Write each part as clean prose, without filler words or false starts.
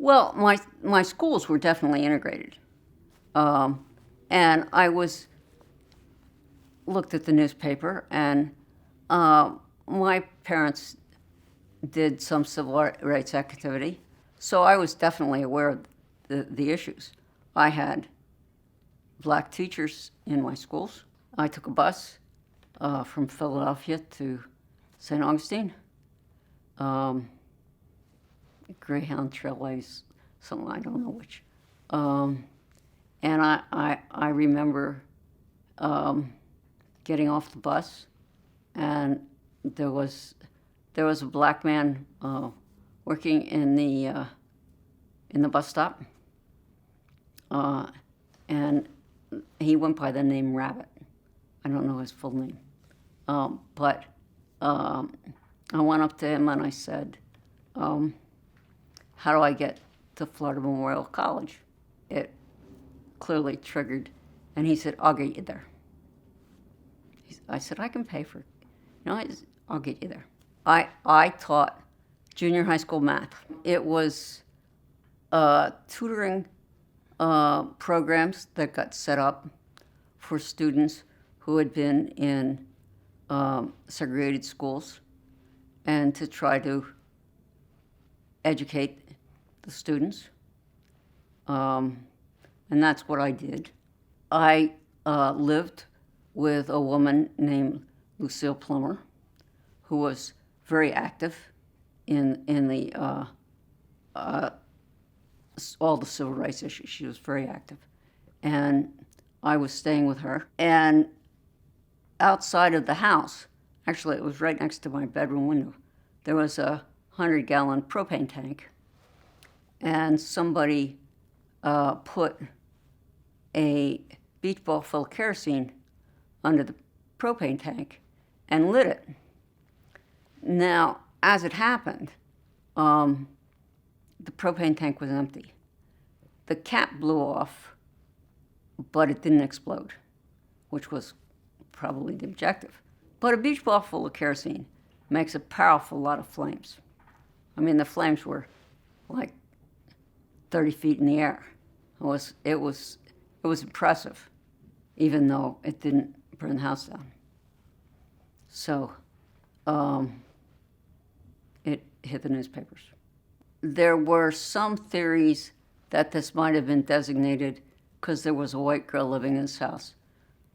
Well, my schools were definitely integrated, and I looked at the newspaper, and my parents did some civil rights activity, so I was definitely aware of the issues. I had black teachers in my schools. I took a bus from Philadelphia to St. Augustine. Greyhound Trailways, something, I don't know which. And I remember getting off the bus, and there was a black man working in the bus stop, and he went by the name Rabbit. I don't know his full name, but I went up to him and I said, how do I get to Florida Memorial College? It clearly triggered, and he said, I'll get you there. I said, I can pay for it. I'll get you there. I taught junior high school math. It was tutoring programs that got set up for students who had been in segregated schools, and to try to educate the students. And that's what I did. I lived with a woman named Lucille Plummer, who was very active in the all the civil rights issues. She was very active. And I was staying with her. And outside of the house, actually it was right next to my bedroom window, there was a 100-gallon propane tank. And somebody put a beach ball full of kerosene under the propane tank and lit it. Now, as it happened, the propane tank was empty. The cap blew off, but it didn't explode, which was probably the objective. But a beach ball full of kerosene makes a powerful lot of flames. I mean, the flames were like 30 feet in the air. It was impressive, even though it didn't burn the house down. So it hit the newspapers. There were some theories that this might have been designated because there was a white girl living in this house.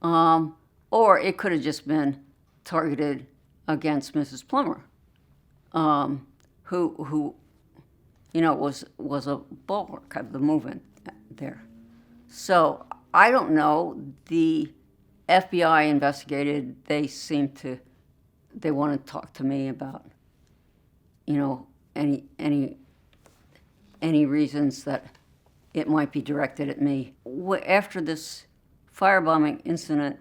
Or it could have just been targeted against Mrs. Plummer, who was a bulwark of the movement there. So I don't know. The FBI investigated. They wanted to talk to me about, any reasons that it might be directed at me. After this firebombing incident,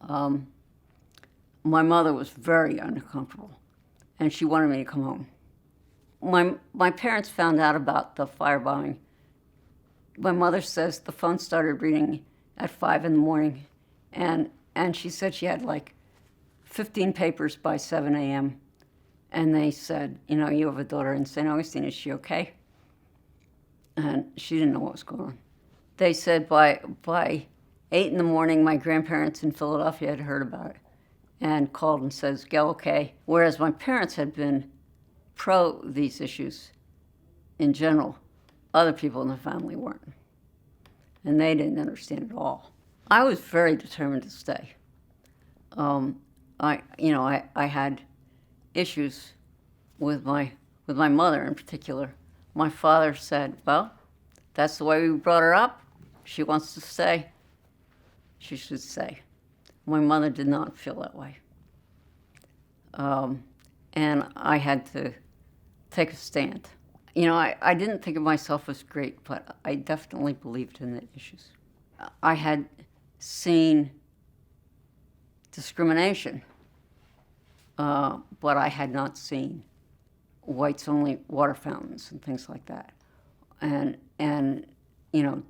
my mother was very uncomfortable, and she wanted me to come home. My parents found out about the firebombing. My mother says the phone started ringing at 5 in the morning, and she said she had like 15 papers by 7 a.m., and they said, you have a daughter in St. Augustine, is she okay? And she didn't know what was going on. They said by 8 in the morning, my grandparents in Philadelphia had heard about it and called and says, Gail, okay? Whereas my parents had been pro these issues in general, other people in the family weren't. And they didn't understand at all. I was very determined to stay. I had issues with my mother in particular. My father said, well, that's the way we brought her up. She wants to stay. She should stay. My mother did not feel that way. And I had to take a stand. I didn't think of myself as great, but I definitely believed in the issues. I had seen discrimination, but I had not seen whites-only water fountains and things like that, and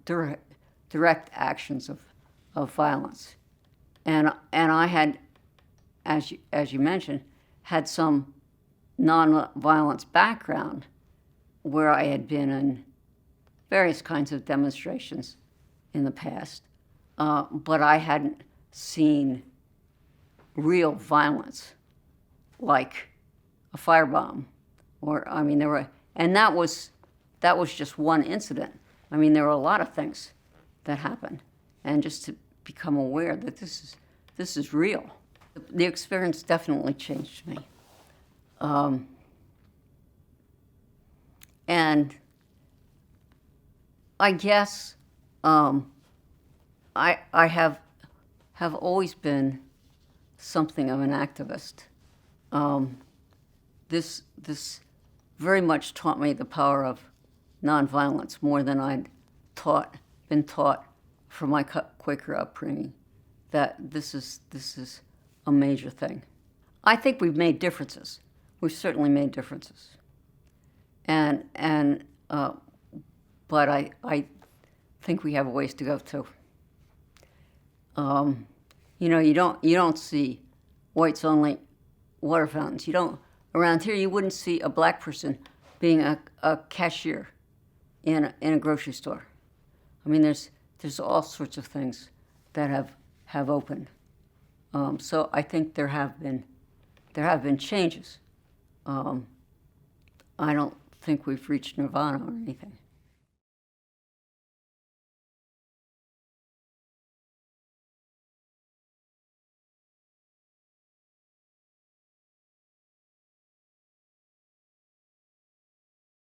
direct actions of violence, and I had, as you mentioned, had some non-violence background, where I had been in various kinds of demonstrations in the past, but I hadn't seen real violence like a firebomb, or I mean there were, and that was just one incident. I mean there were a lot of things that happened, and just to become aware that this is real. The experience definitely changed me, and I guess I have always been something of an activist. This very much taught me the power of nonviolence more than I'd been taught from my Quaker upbringing. That this is a major thing. I think we've made differences. We've certainly made differences, but I think we have a ways to go too. You don't see whites only water fountains. You don't around here. You wouldn't see a black person being a cashier in a grocery store. I mean, there's all sorts of things that have opened. So I think there have been changes. I don't think we've reached nirvana or anything.